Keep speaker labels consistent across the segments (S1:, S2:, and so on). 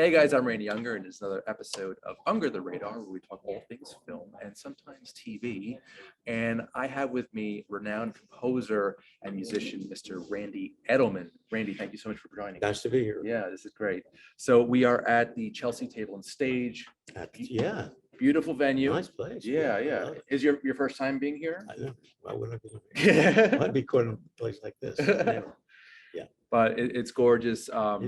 S1: Hey guys, I'm Randy Unger, and it's another episode of Unger the Radar, where we talk all things film and sometimes TV. And I have with me renowned composer and musician, Mr. Randy Edelman. Randy, thank you so much for joining.
S2: Nice to be here.
S1: Yeah, this is great. So we are at the Chelsea Table and Stage.
S2: Yeah.
S1: Beautiful venue.
S2: Nice place.
S1: Yeah. Is your first time being here?
S2: I know. Why would I be here? I'd be quite in a place like this. Yeah.
S1: But it's gorgeous.
S2: Yeah.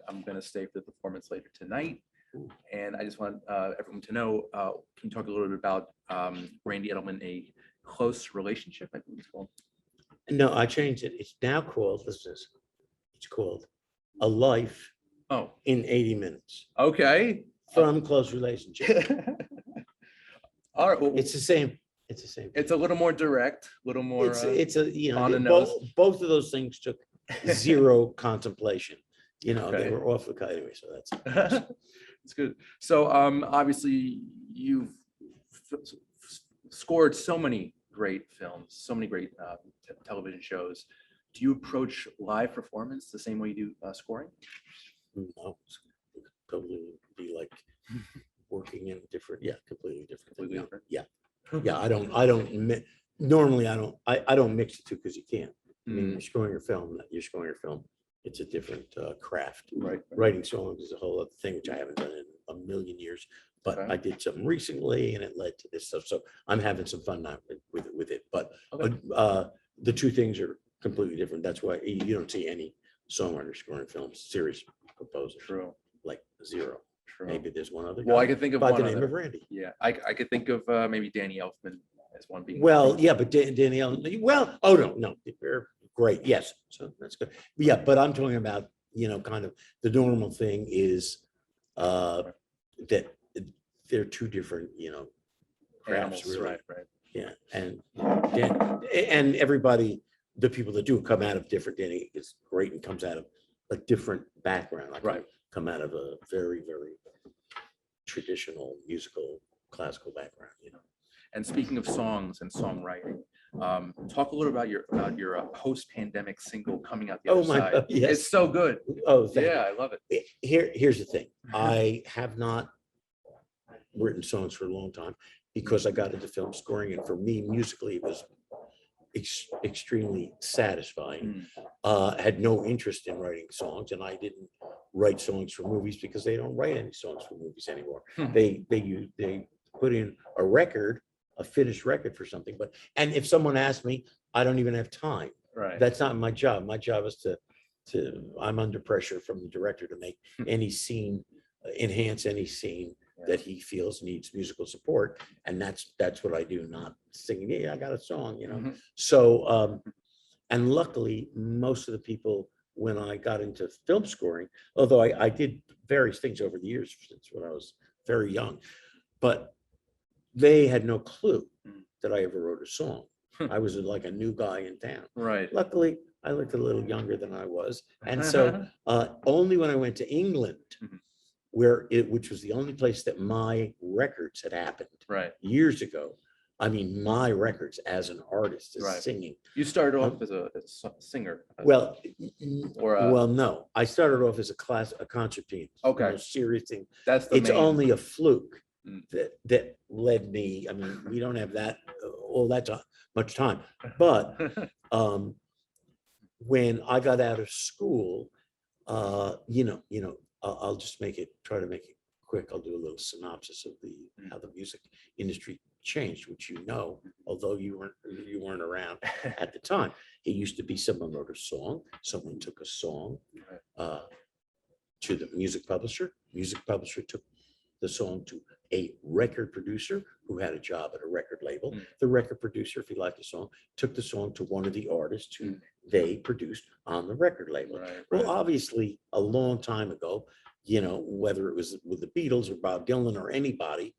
S1: I'm going to stay for the performance later tonight.
S2: Ooh.
S1: And I just want everyone to know, can you talk a little bit about Randy Edelman, A Close Relationship, I think it's called?
S2: No, I changed it. It's now called, it's called A Life in 80 Minutes.
S1: Okay.
S2: From Close Relationship.
S1: All right. Well,
S2: It's the same.
S1: It's a little more direct, a little more
S2: It's a
S1: on the nose.
S2: both of those things took zero contemplation. They
S1: Okay.
S2: were off the cut anyway, so that's
S1: It's good. So obviously you've scored so many great films, so many great television shows. Do you approach live performance the same way you do scoring?
S2: No, it's totally be like working in a different, completely different.
S1: Completely
S2: No,
S1: different?
S2: Yeah. Normally I don't mix the two because you can't. I mean, you're scoring your film. It's a different craft.
S1: Right.
S2: Writing songs is a whole other thing, which I haven't done in a million years. But
S1: Okay.
S2: I did something recently, and it led to this stuff. So I'm having some fun now with it. But
S1: Okay.
S2: the two things are completely different. That's why you don't see any songwriter scoring films, serious composers.
S1: True.
S2: Like zero.
S1: True.
S2: Maybe there's one other.
S1: Well,
S2: guy
S1: I could think of
S2: by
S1: one
S2: the name
S1: other.
S2: of Randy.
S1: Yeah, I could think of maybe Danny Elfman as one being.
S2: Well, yeah, but Danielle. Well, no, they're great. Yes, so that's good. Yeah, but I'm talking about kind of the normal thing is that they're two different crafts,
S1: Animals,
S2: really.
S1: right.
S2: Yeah, and everybody, the people that do come out of different. Danny is great and comes out of a different background. I
S1: Right.
S2: come out of a very, very traditional musical, classical background.
S1: And speaking of songs and songwriting, talk a little about your post-pandemic single coming out the other side.
S2: God, yes.
S1: It's so good.
S2: Oh, thank you.
S1: Yeah, I love it.
S2: Here's the thing. I have not written songs for a long time because I got into film scoring, and for me, musically, it was extremely satisfying. Had no interest in writing songs, and I didn't write songs for movies because they don't write any songs for movies anymore. They put in a finished record for something, and if someone asked me, I don't even have time.
S1: Right.
S2: That's not my job. My job is to I'm under pressure from the director to make any scene, enhance any scene that he feels needs musical support. And that's what I do, not singing, yeah, I got a song, So, and luckily, most of the people, when I got into film scoring, although I did various things over the years since when I was very young, but they had no clue that I ever wrote a song. I was like a new guy in town.
S1: Right.
S2: Luckily, I looked a little younger than I was. And so only when I went to England, which was the only place that my records had happened years ago. I mean, my records as an artist, as singing.
S1: You started off as a singer.
S2: Well,
S1: or
S2: no, I started off as a concert pianist.
S1: Okay.
S2: Serious thing.
S1: It's
S2: only a fluke that led me. I mean, we don't have all that much time. But when I got out of school, I'll just try to make it quick. I'll do a little synopsis of how the music industry changed, which although you weren't around at the time. It used to be someone wrote a song, someone took a song to the music publisher. Music publisher took the song to a record producer who had a job at a record label. The record producer, if he liked the song, took the song to one of the artists who they produced on the record label. Well, obviously, a long time ago, whether it was with the Beatles or Bob Dylan or anybody,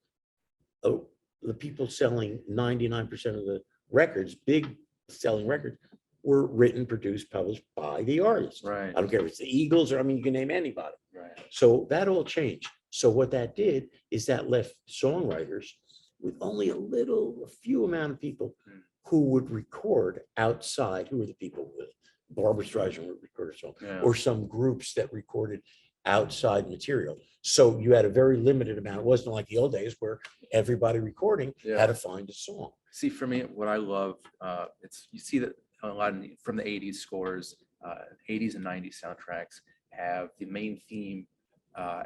S2: the people selling 99% of the records, big selling records, were written, produced, published by the artist.
S1: Right.
S2: I don't care if it's the Eagles or, you can name anybody.
S1: Right.
S2: So that all changed. So what that did is that left songwriters with only a few amount of people who would record outside. Who were the people with Barbra Streisand would record a song, or some groups that recorded outside material. So you had a very limited amount. It wasn't like the old days where everybody recording had to find a song.
S1: See, for me, what I love, it's you see that a lot from the '80s scores, '80s and '90s soundtracks have the main theme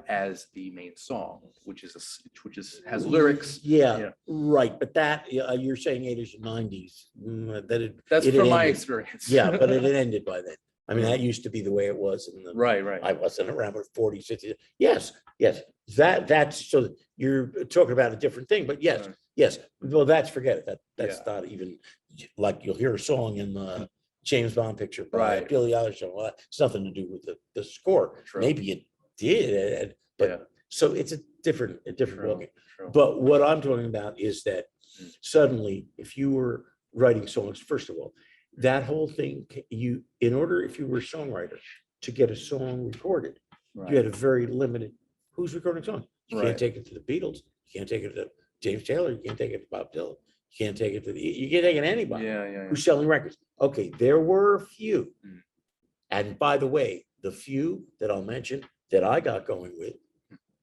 S1: as the main song, which has lyrics.
S2: Yeah, right. But that you're saying '80s and '90s.
S1: That's from my experience.
S2: Yeah, but it had ended by then. I mean, that used to be the way it was in the
S1: right.
S2: I wasn't around for 40s, 50s. Yes. That's so you're talking about a different thing, but yes. Well, forget it. That's not even like you'll hear a song in the James Bond picture by Billie Eilish. Well, it's nothing to do with the score.
S1: True.
S2: Maybe it did, but so it's a different ballgame. But what I'm talking about is that suddenly, if you were writing songs, first of all, that whole thing, if you were a songwriter, to get a song recorded, you had a very limited, who's recording songs? You can't take it to the Beatles, you can't take it to James Taylor, you can't take it to Bob Dylan, you can't take it to anybody who's selling records. Okay, there were a few. And by the way, the few that I'll mention that I got going with,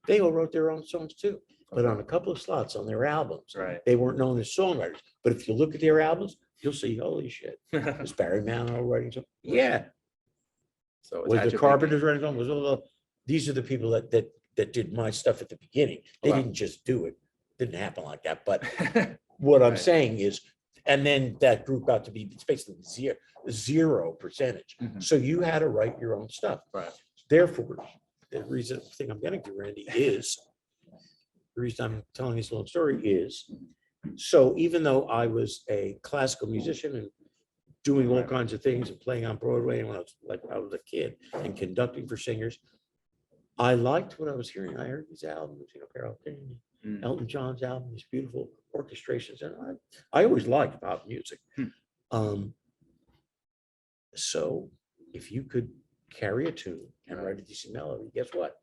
S2: they all wrote their own songs too. But on a couple of slots on their albums, they weren't known as songwriters. But if you look at their albums, you'll see, holy shit, was Barry Manilow writing something? Yeah.
S1: So
S2: was the Carpenters writing something? These are the people that did my stuff at the beginning. They didn't just do it. Didn't happen like that. But what I'm saying is, and then that group got to be, it's basically 0%. So you had to write your own stuff. Therefore, the thing I'm getting to, Randy, is the reason I'm telling this little story is, so even though I was a classical musician and doing all kinds of things and playing on Broadway, and when I was a kid and conducting for singers, I liked what I was hearing. I heard these albums, Carole King, Elton John's album, these beautiful orchestrations, and I always liked pop music. So if you could carry a tune and write a decent melody, guess what?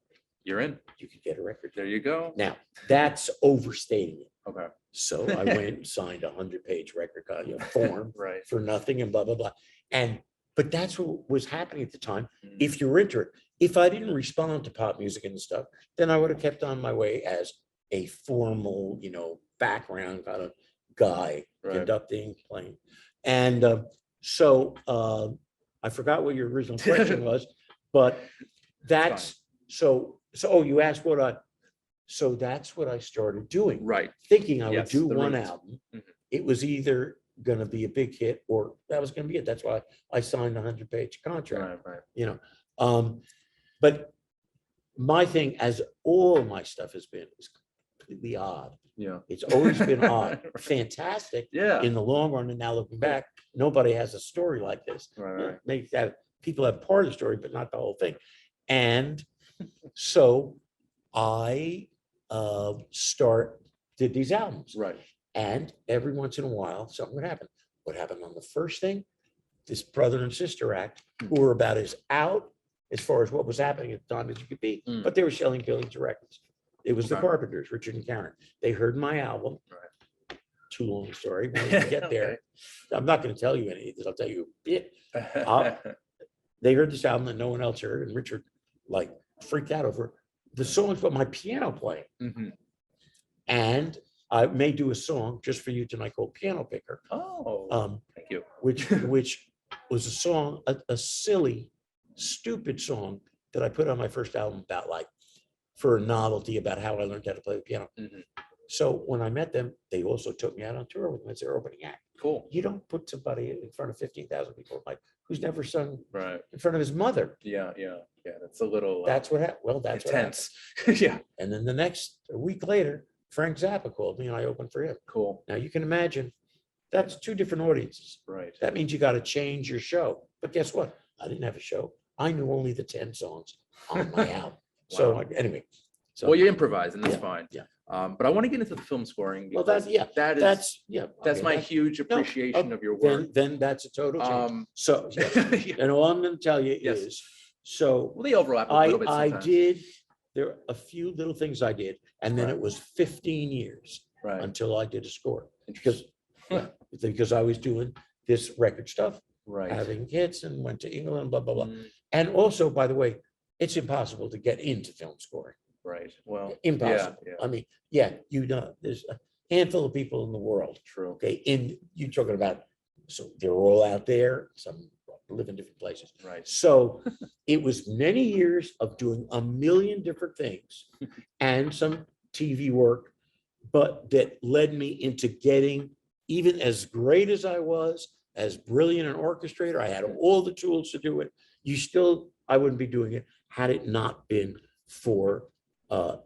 S1: You're in.
S2: You could get a record.
S1: There you go.
S2: Now, that's overstating it.
S1: Okay.
S2: So I went and signed a 100-page record form for nothing and blah, blah, blah. But that's what was happening at the time. If you're into it, if I didn't respond to pop music and stuff, then I would have kept on my way as a formal, background kind of guy, conducting, playing. And so I forgot what your original question was, but that's so you asked so that's what I started doing. Thinking I would do one album. It was either going to be a big hit or that was going to be it. That's why I signed a 100-page contract. But my thing, as all my stuff has been, is completely odd. It's always been odd. Fantastic in the long run. And now looking back, nobody has a story like this. Maybe that people have part of the story, but not the whole thing. And so I did these albums. And every once in a while, something would happen. What happened on the first thing? This brother and sister act, who were about as out as far as what was happening at the time as you could be, but they were selling billions of records. It was the Carpenters, Richard and Karen. They heard my album. Too long a story. When we get there, I'm not going to tell you any of this. I'll tell you a bit. They heard this album that no one else heard, and Richard freaked out over the songs, but my piano playing. And I may do a song just for you tonight called Piano Picker.
S1: Thank you.
S2: Which was a song, a silly, stupid song that I put on my first album about for a novelty about how I learned how to play the piano. So when I met them, they also took me out on tour with them as their opening act.
S1: Cool.
S2: You don't put somebody in front of 15,000 people who's never sung in front of his mother.
S1: Yeah. That's a little.
S2: That's what happened. Well, that's
S1: intense.
S2: What happened. And then a week later, Frank Zappa called me and I opened for him.
S1: Cool.
S2: Now you can imagine that's two different audiences. That means you got to change your show. But guess what? I didn't have a show. I knew only the 10 songs on my album. So anyway.
S1: Well, you improvise and that's fine. But I want to get into the film scoring.
S2: Well, that's
S1: my huge appreciation of your work.
S2: Then that's a total change. So, and all I'm going to tell you is,
S1: they overlap a little bit sometimes.
S2: There are a few little things I did, and then it was 15 years until I did a score because I was doing this record stuff, having hits, and went to England, blah blah blah. And also, by the way, it's impossible to get into film scoring.
S1: Right. Well,
S2: Impossible.
S1: Yeah.
S2: I mean, yeah, there's a handful of people in the world.
S1: True.
S2: Okay, you're talking about, so they're all out there. Some live in different places.
S1: Right.
S2: So it was many years of doing a million different things and some TV work, but that led me into getting, even as great as I was, as brilliant an orchestrator, I had all the tools to do it. I wouldn't be doing it had it not been for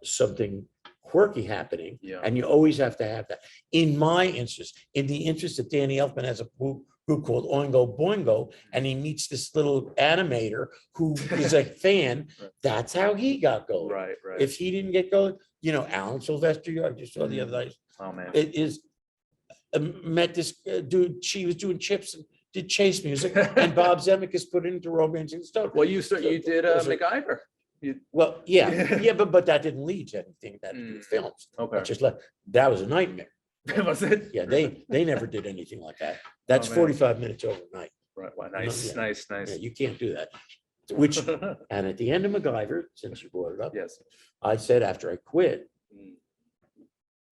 S2: something quirky happening.
S1: Yeah.
S2: And you always have to have that. In my interest, in the interest that Danny Elfman has a group called Oingo Boingo, and he meets this little animator who is a fan.
S1: Right.
S2: That's how he got going.
S1: Right.
S2: If he didn't get going, Alan Sylvester, I just saw the other night.
S1: Oh man.
S2: It is met this dude. She was doing chips and did chase music, and Bob Zemeckis put it into Romance and Stone.
S1: Well, you did MacGyver.
S2: Well, yeah, but that didn't lead to anything that to do with films.
S1: Okay.
S2: That was a nightmare.
S1: Was it?
S2: Yeah, they never did anything like that. That's 45 minutes overnight.
S1: Right. Well, nice.
S2: Yeah, you can't do that. Which, and at the end of MacGyver, since you brought it up,
S1: Yes.
S2: I said after I quit,
S1: Mm.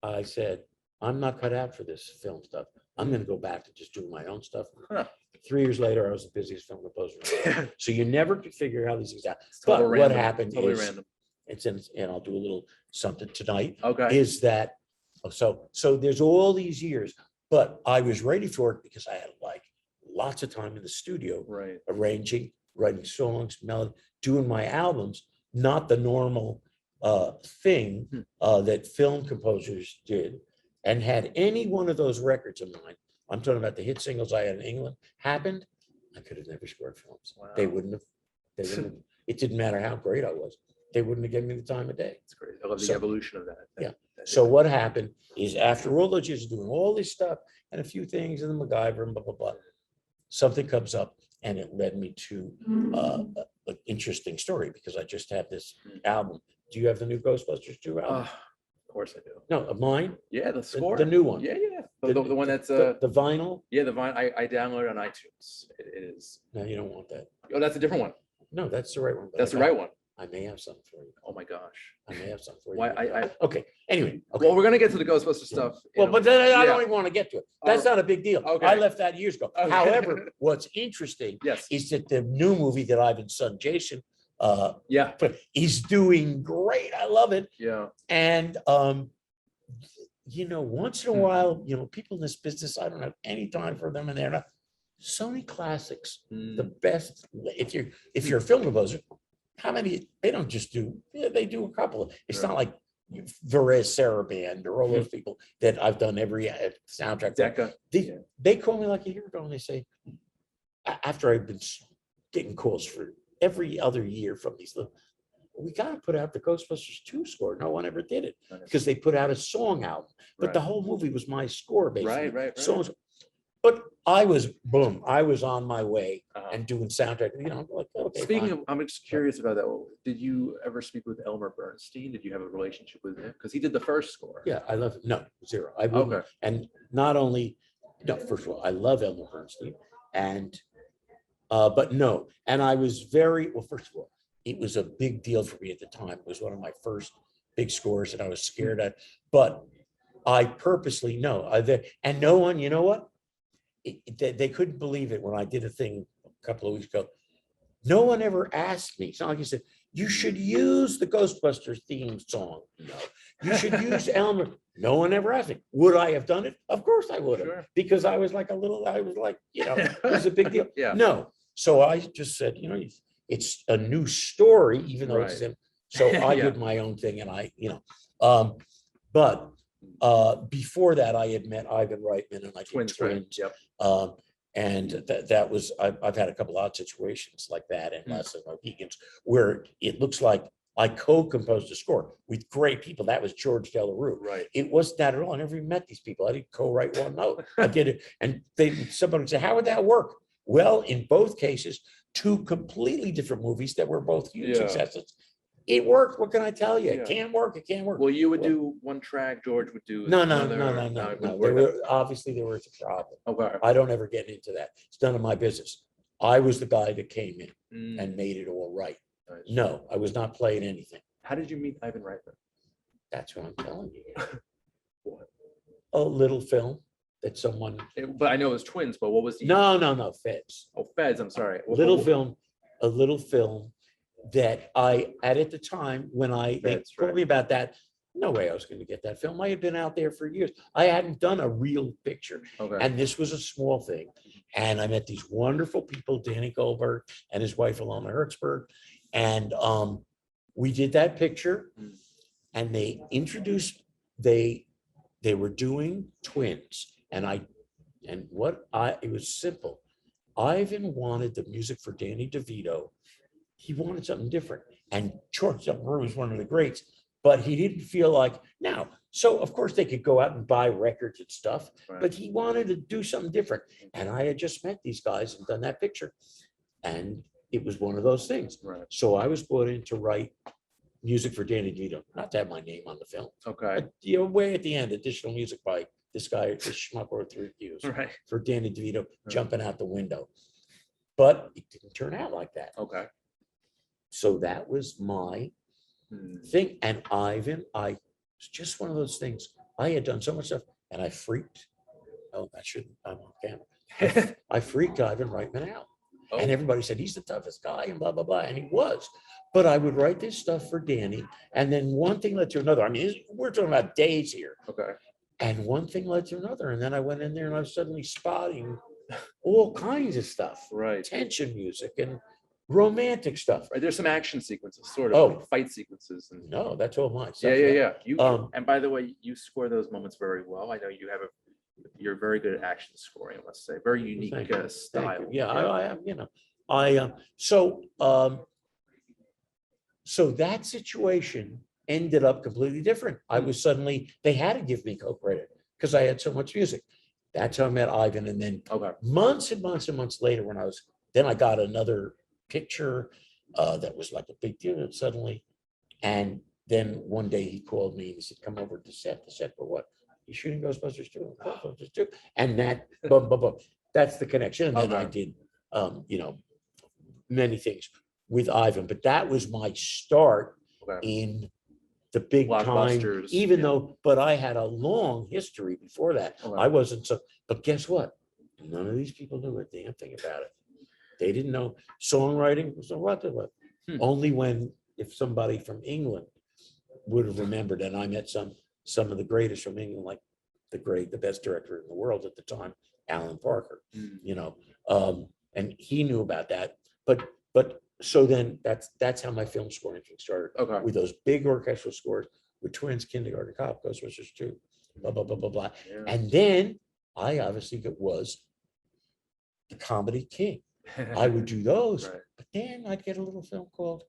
S2: I said, I'm not cut out for this film stuff. I'm going to go back to just doing my own stuff.
S1: Huh.
S2: 3 years later, I was the busiest film composer in the world. So you never could figure how these things out.
S1: It's
S2: But
S1: total
S2: what
S1: random.
S2: happened
S1: Totally
S2: is,
S1: random.
S2: and I'll do a little something tonight,
S1: Okay.
S2: is that, so there's all these years, but I was ready for it because I had like lots of time in the studio,
S1: Right.
S2: arranging, writing songs, melody, doing my albums, not the normal thing that film composers did. And had any one of those records of mine, I'm talking about the hit singles I had in England, happened, I could have never scored films.
S1: Wow.
S2: They wouldn't have, it didn't matter how great I was. They wouldn't have given me the time of day.
S1: It's great. I love the
S2: So-
S1: evolution of that.
S2: Yeah. So what happened is after all those years of doing all this stuff and a few things in the MacGyver and blah, blah, blah, something comes up and it led me to an interesting story because I just have this album. Do you have the new Ghostbusters 2 album?
S1: Of course I do.
S2: No, of mine,
S1: Yeah, the score.
S2: the new one.
S1: Yeah. The one that's
S2: The vinyl?
S1: yeah, the Vine. I downloaded on iTunes. It is.
S2: No, you don't want that.
S1: Oh, that's a different one.
S2: No, that's the right one. but
S1: That's
S2: I
S1: the
S2: got-
S1: right one.
S2: I may have something for you.
S1: Oh my gosh.
S2: I may have something for you.
S1: Why I
S2: Okay, anyway. Okay.
S1: well, we're gonna get to the Ghostbusters stuff.
S2: Well, but then I
S1: Yeah.
S2: don't even want to get to it. That's not a big deal.
S1: Okay.
S2: I left that years ago.
S1: Okay.
S2: However, what's interesting
S1: Yes.
S2: is that the new movie that Ivan's son Jason
S1: Yeah.
S2: is doing great. I love it.
S1: Yeah.
S2: And once in a while, people in this business, I don't have any time for them, and they're not. Sony Classics, the best. If you're a film composer, how many? They don't just do. Yeah, they do a couple. It's not like Varese Saraband or all those people that I've done every soundtrack.
S1: Decca.
S2: They call me like a year ago and they say, after I've been getting calls for every other year from these little, we got to put out the Ghostbusters 2 score. No one ever did it because they put out a song album, but the whole movie was my score basically.
S1: Right.
S2: Songs. But I was on my way and doing soundtrack. Like, okay,
S1: Speaking
S2: fine.
S1: of, I'm just curious about that. Did you ever speak with Elmer Bernstein? Did you have a relationship with him? Because he did the first score.
S2: Yeah, I love it. No, zero. I wouldn't.
S1: Okay.
S2: And not only, no, first of all, I love Edelman Bernstein, and but no, and I was well. First of all, it was a big deal for me at the time. It was one of my first big scores, and I was scared at. But I purposely and no one. You know what? They couldn't believe it when I did a thing a couple of weeks ago. No one ever asked me. It's not like you said, you should use the Ghostbusters theme song. No, you should use Elmer. No one ever asked me. Would I have done it? Of course I would have.
S1: Sure.
S2: Because I was like, it was a big deal.
S1: Yeah.
S2: No. So I just said, it's a new story, even though it's in. So I
S1: Yeah.
S2: did my own thing and but before that, I had met Ivan Reitman and I did
S1: Twins, right?
S2: Twins.
S1: Yep.
S2: And that was, I've had a couple odd situations like that and less than MOHICANS where it looks like I co-composed a score with great people. That was George Delarue.
S1: Right.
S2: It wasn't that at all. I never even met these people. I didn't co-write one note. I did it. And somebody would say, how would that work? Well, in both cases, two completely different movies that were both huge
S1: Yeah.
S2: successes. It worked. What can I tell you?
S1: Yeah.
S2: It can't work. It can't work.
S1: Well, you would do one track. George would do
S2: No.
S1: another. it
S2: There
S1: wouldn't work
S2: were, obviously, there was a problem.
S1: out. Okay.
S2: I don't ever get into that. It's none of my business. I was the guy that came in
S1: Mm,
S2: and made it all right.
S1: Nice.
S2: No, I was not playing anything.
S1: How did you meet Ivan Reitman?
S2: That's what I'm telling you.
S1: What?
S2: A little film that someone,
S1: But I know it was twins, but what was the?
S2: no, Feds.
S1: Oh, Feds, I'm sorry.
S2: A little film that I, at the time, when they
S1: Feds,
S2: told
S1: right.
S2: me about that, no way I was going to get that film. I had been out there for years. I hadn't done a real picture.
S1: Okay.
S2: And this was a small thing. And I met these wonderful people, Danny Goldberg and his wife, Alana Hertzberg. And we did that picture. And they introduced, they were doing twins. And it was simple. Ivan wanted the music for Danny DeVito. He wanted something different. And George W. was one of the greats, but he didn't feel like now. So of course they could go out and buy records and stuff,
S1: Right.
S2: but he wanted to do something different. And I had just met these guys and done that picture. And it was one of those things.
S1: Right.
S2: So I was brought in to write music for Danny DeVito, not to have my name on the film.
S1: Okay.
S2: But, way at the end, additional music by this guy, this schmuck wrote 3 reviews
S1: Right.
S2: for Danny DeVito jumping out the window. But it didn't turn out like that.
S1: Okay.
S2: So that was my thing. And Ivan, I was just one of those things. I had done so much stuff and I freaked. Oh, that shouldn't, I'm on camera. I freaked Ivan Reitman out.
S1: Oh.
S2: And everybody said, he's the toughest guy and blah, blah, blah. And he was. But I would write this stuff for Danny. And then one thing led to another. I mean, we're talking about days here.
S1: Okay.
S2: And one thing led to another. And then I went in there and I was suddenly spotting all kinds of stuff.
S1: Right.
S2: Tension music and romantic stuff.
S1: Right. There's some action sequences, sort of like fight sequences. And
S2: No, that's all mine.
S1: yeah. And by the way, you score those moments very well. I know you have you're very good at action scoring, let's say. Very unique style.
S2: Yeah, I am, so that situation ended up completely different. I was suddenly, they had to give me co-credit because I had so much music. That's how I met Ivan. And then months and months and months later, then I got another picture that was like a big deal suddenly. And then one day he called me and he said, come over to set. The set for what? He's shooting Ghostbusters 2. Ghostbusters 2. And that, that's the connection. And then I did, many things with Ivan. But that was my start in the big time, even though, but I had a long history before that. I wasn't so, but guess what? None of these people knew a damn thing about it. They didn't know songwriting was only if somebody from England would have remembered. And I met some of the greatest from England, like the best director in the world at the time, Alan Parker, and he knew about that. But so then that's how my film scoring thing started. With those big orchestral scores with Twins, Kindergarten Cop, Ghostbusters 2, blah, blah, blah, blah, blah. Yeah. And then I obviously was the comedy king. I would do those, but then I'd get a little film called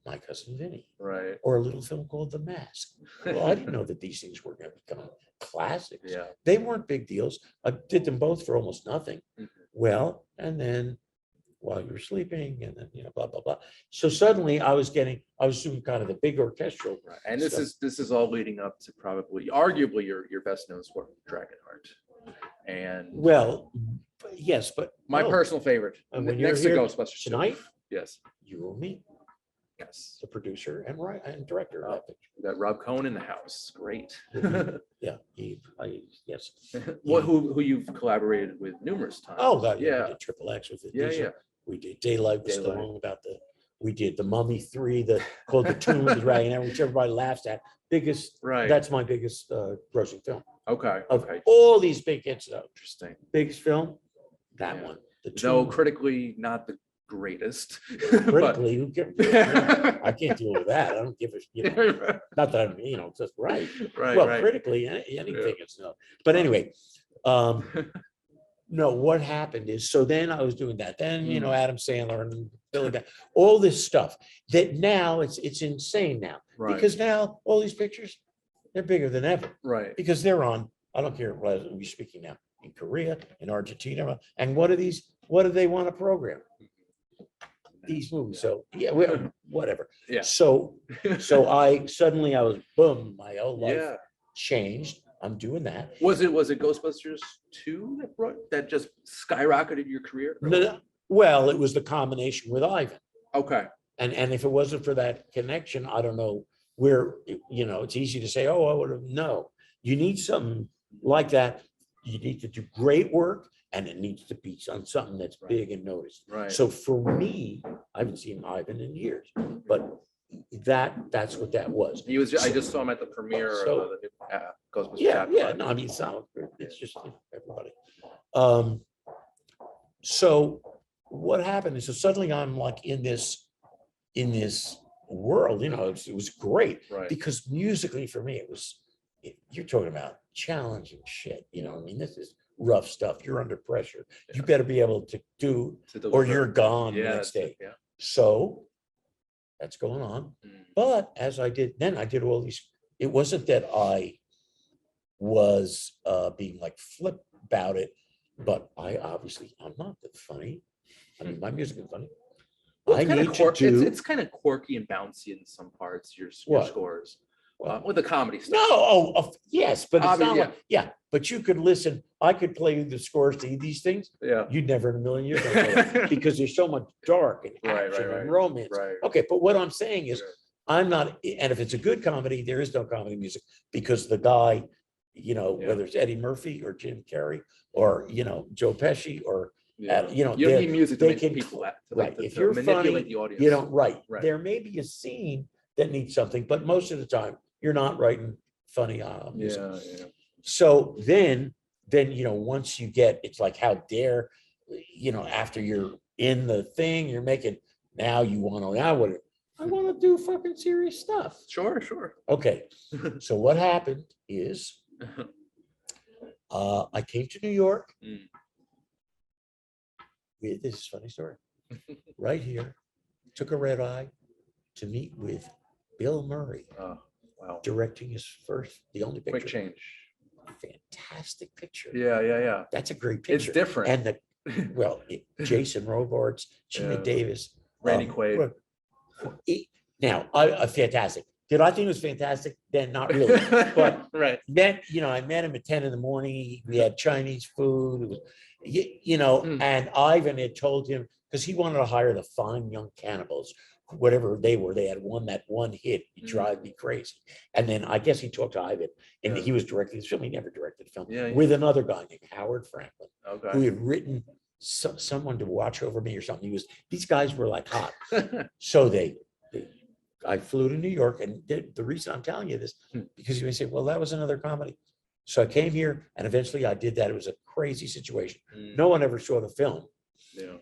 S2: My Cousin Vinny, or a little film called The Mask. Well, I didn't know that these things were going to become classics.
S1: Yeah.
S2: They weren't big deals. I did them both for almost nothing. Well, and then While You Were Sleeping, and then blah blah blah. So suddenly I was doing kind of the big orchestral.
S1: And this is all leading up to arguably your best known sport, Dragonheart. And
S2: yes, but
S1: my personal favorite.
S2: And when
S1: next
S2: you're
S1: to
S2: here
S1: Ghostbusters
S2: tonight,
S1: yes,
S2: you will meet the producer and director of that picture.
S1: That Rob Cohen in the house. Great.
S2: Yeah, yes.
S1: Who you've collaborated with numerous times.
S2: Oh God, yeah. We did Triple X with it.
S1: Yeah.
S2: We did Daylight with Stallone we did the Mummy 3, called The Tomb of the Dragon, which everybody laughs at. That's my biggest grossing film.
S1: Okay.
S2: Of all these big hits, though.
S1: Interesting.
S2: Biggest film, that one.
S1: Though critically not the greatest.
S2: Critically, who cares? I can't deal with that. I don't give a not that I'm, it's just right. Critically, anything is no. But anyway, no, what happened is, so then I was doing that. Then, Adam Sandler and Billy Bang, all this stuff that now it's insane now. Because now all these pictures, they're bigger than ever. Because they're on, I don't care what we're speaking now, in Korea, in Argentina. And what do they want to program? These movies. So whatever.
S1: Yeah.
S2: So I was boom, my whole life changed. I'm doing that.
S1: Was it Ghostbusters 2 that just skyrocketed your career?
S2: No. Well, it was the combination with Ivan.
S1: Okay.
S2: And if it wasn't for that connection, I don't know where, it's easy to say, oh, I would have, no. You need something like that. You need to do great work, and it needs to be on something that's big and noticed.
S1: Right.
S2: So for me, I haven't seen Ivan in years, but that's what that was.
S1: I just saw him at the premiere of the new Ghostbusters.
S2: Yeah,
S1: Chapter 5.
S2: no, I mean, it's just everybody. So what happened is, so suddenly I'm like in this world, it was great,
S1: Right.
S2: because musically for me, you're talking about challenging shit, I mean, this is rough stuff. You're under pressure. You better be able to do, or you're gone the next day.
S1: Yeah.
S2: So that's going on. But as I did all these, it wasn't that I was being like flip about it, but I'm not that funny. I mean, my music is funny.
S1: Well, it's kind of quirky and bouncy in some parts, your scores. With the comedy stuff.
S2: No, yes, but it's not
S1: yeah.
S2: But you could listen. I could play the scores to these things.
S1: Yeah.
S2: You'd never in a million years know it, because there's so much dark and action and romance.
S1: Right.
S2: Okay, but what I'm saying is, I'm not. And if it's a good comedy, there is no comedy music, because the guy, whether it's Eddie Murphy or Jim Carrey or Joe Pesci or
S1: you don't need music to make people laugh.
S2: If you're
S1: manipulate
S2: funny,
S1: the audience.
S2: Right. There may be a scene that needs something, but most of the time you're not writing funny music.
S1: Yeah.
S2: So then, once you get, it's like, how dare, after you're in the thing, you're making, now you want to, I want to do fucking serious stuff.
S1: Sure.
S2: Okay. So what happened is, I came to New York. This is a funny story. Right here, took a red eye to meet with Bill Murray.
S1: Wow.
S2: Directing the only picture.
S1: Quick change.
S2: Fantastic picture.
S1: Yeah.
S2: That's a great picture.
S1: It's different.
S2: And Jason Robards, Gina Davis,
S1: Randy Quaid.
S2: Now, fantastic. Did I think it was fantastic? Then not really. But
S1: right.
S2: Then, I met him at 10 in the morning. We had Chinese food. It was, and Ivan had told him, because he wanted to hire the Fine Young Cannibals, whatever they were. They had that one hit, You Drive Me Crazy. And then I guess he talked to Ivan, and he was directing this film. He never directed the film, with another guy named Howard Franklin, who had written someone to watch over me or something. These guys were like hot. So I flew to New York, and the reason I'm telling you this, because you may say, well, that was another comedy. So I came here, and eventually I did that. It was a crazy situation. No one ever saw the film.
S1: Yeah.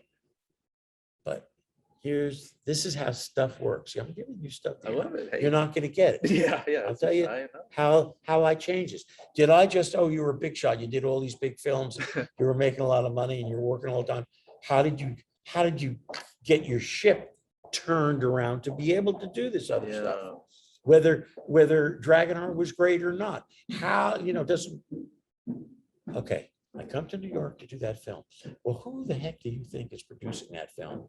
S2: But this is how stuff works. I'm giving you stuff.
S1: I love it. Hey.
S2: You're not going to get it.
S1: Yeah.
S2: I'll tell you how I changed this. Did I just, you were a big shot. You did all these big films. You were making a lot of money, and you're working all the time. How did you get your ship turned around to be able to do this other stuff? Whether Dragonheart was great or not, doesn't. Okay, I come to New York to do that film. Well, who the heck do you think is producing that film?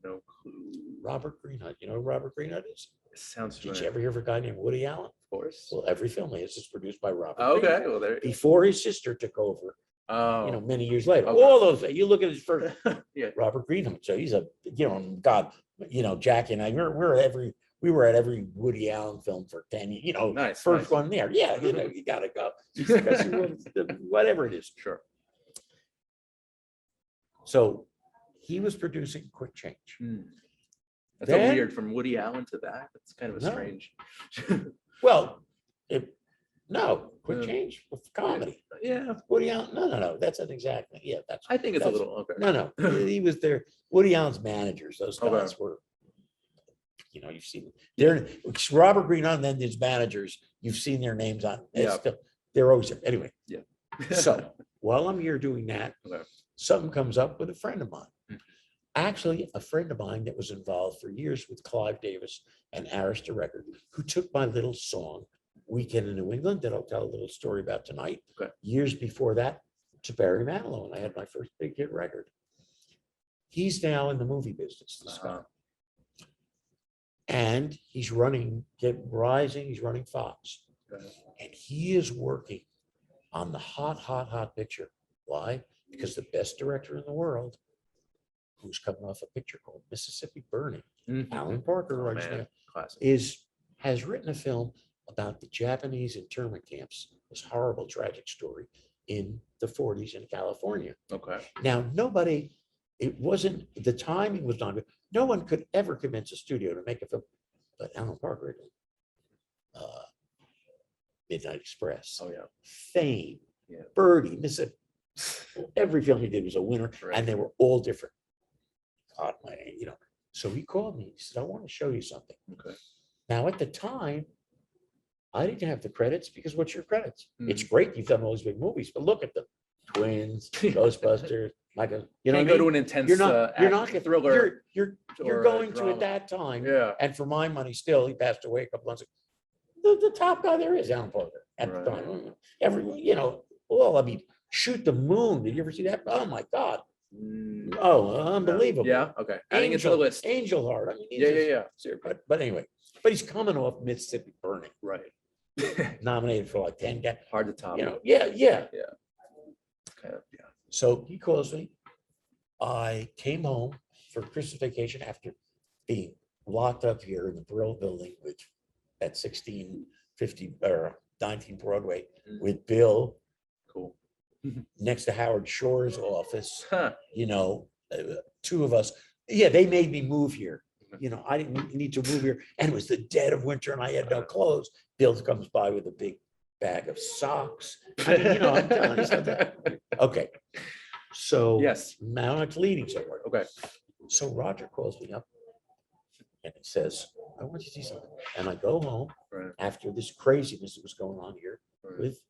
S1: No clue.
S2: Robert Greenhut. You know who Robert Greenhut is?
S1: It sounds familiar.
S2: Did you ever hear of a guy named Woody Allen?
S1: Of course.
S2: Well, every film he has is produced by Robert.
S1: Okay,
S2: Greenhut.
S1: well there.
S2: Before his sister took over. Many years later.
S1: Okay.
S2: All those. You look at his first.
S1: Yeah.
S2: Robert Greenhut. So he's God. Jackie and I. We were at every Woody Allen film for 10 years,
S1: nice,
S2: first one there. Yeah, you gotta go. Whatever it is.
S1: Sure.
S2: So he was producing Quick Change.
S1: That's a weird, from Woody Allen to that. That's kind of a strange.
S2: Well, Quick Change with comedy.
S1: Yeah.
S2: Woody Allen. No. That's not exactly. Yeah,
S1: I think it's a little okay.
S2: No. He was there. Woody Allen's managers. Those guys were. You've seen they're Robert Greenhut, and then his managers. You've seen their names on. They're always there. Anyway.
S1: Yeah.
S2: So while I'm here doing that, something comes up with a friend of mine. Actually, a friend of mine that was involved for years with Clive Davis and Arista Record, who took my little song, Weekend in New England, that I'll tell a little story about tonight. Years before that, to Barry Manilow, and I had my first big hit record. He's now in the movie business, this guy. And he's running Fox. And he is working on the hot picture. Why? Because the best director in the world, who's coming off a picture called Mississippi Burning.
S1: Mhm.
S2: Alan Parker,
S1: Oh,
S2: writes
S1: man,
S2: now,
S1: classic.
S2: has written a film about the Japanese internment camps, this horrible, tragic story in the 40s in California.
S1: Okay.
S2: Now, it wasn't, the timing was not good. No one could ever convince a studio to make a film, but Alan Parker did. Midnight Express,
S1: Oh yeah.
S2: Fame,
S1: Yeah.
S2: Birdie, every film he did was a winner,
S1: Right.
S2: and they were all different. God, so he called me. He said, "I want to show you something."
S1: Okay.
S2: Now, at the time, I didn't have the credits because what's your credits?
S1: Mm.
S2: It's great you've done all these big movies, but look at them: Twins, Ghostbusters,
S1: Can't
S2: what
S1: go
S2: I
S1: to
S2: mean?
S1: an intense
S2: You're not
S1: action thriller.
S2: You're
S1: or a
S2: going to
S1: drama.
S2: at that time,
S1: Yeah.
S2: and for my money, still, he passed away a couple months ago. The top guy there is Alan Parker at
S1: Right.
S2: the time. Well, I mean, Shoot the Moon. Did you ever see that? Oh my God.
S1: Mm,
S2: Oh, unbelievable.
S1: Yeah. Okay. Adding it to the list.
S2: Angel Heart. I mean,
S1: Yeah.
S2: But anyway, he's coming off Mississippi Burning,
S1: Right.
S2: nominated for like 10 guys.
S1: Hard to top.
S2: Yeah.
S1: Okay. Yeah.
S2: So he calls me. I came home for Christmas vacation after being locked up here in the Brill building at 1650 or 19 Broadway with Bill.
S1: Cool.
S2: Next to Howard Shore's office.
S1: Huh.
S2: Two of us. Yeah, they made me move here. I didn't need to move here, and it was the dead of winter, and I had no clothes. Bill comes by with a big bag of socks. I mean, I'm telling you something. Okay, so
S1: Yes.
S2: now it's leading somewhere.
S1: Okay.
S2: So Roger calls me up, and he says, "I want you to see something." And I go home
S1: Right.
S2: after this craziness that was going on here
S1: Right.
S2: with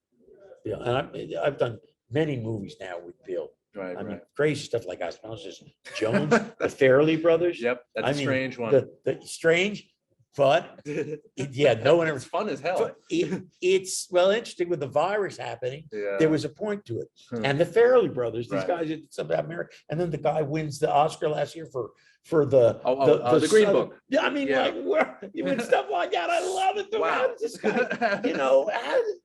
S2: Bill, and I've done many movies now with Bill.
S1: Right.
S2: I mean,
S1: Right.
S2: crazy stuff like Osmosis Jones, the Fairley Brothers.
S1: Yep. That's
S2: I
S1: a
S2: mean,
S1: strange one.
S2: The strange, but no one ever.
S1: It's fun as hell.
S2: But it's interesting with the virus happening.
S1: Yeah.
S2: There was a point to it,
S1: Hmm.
S2: and the Fairley Brothers. These
S1: Right.
S2: guys did something about America, and then the guy wins the Oscar last year for the
S1: the Green
S2: Southern-
S1: Book.
S2: Yeah, I mean,
S1: Yeah.
S2: you win stuff like that. I love it.
S1: Wow.
S2: How does this guy,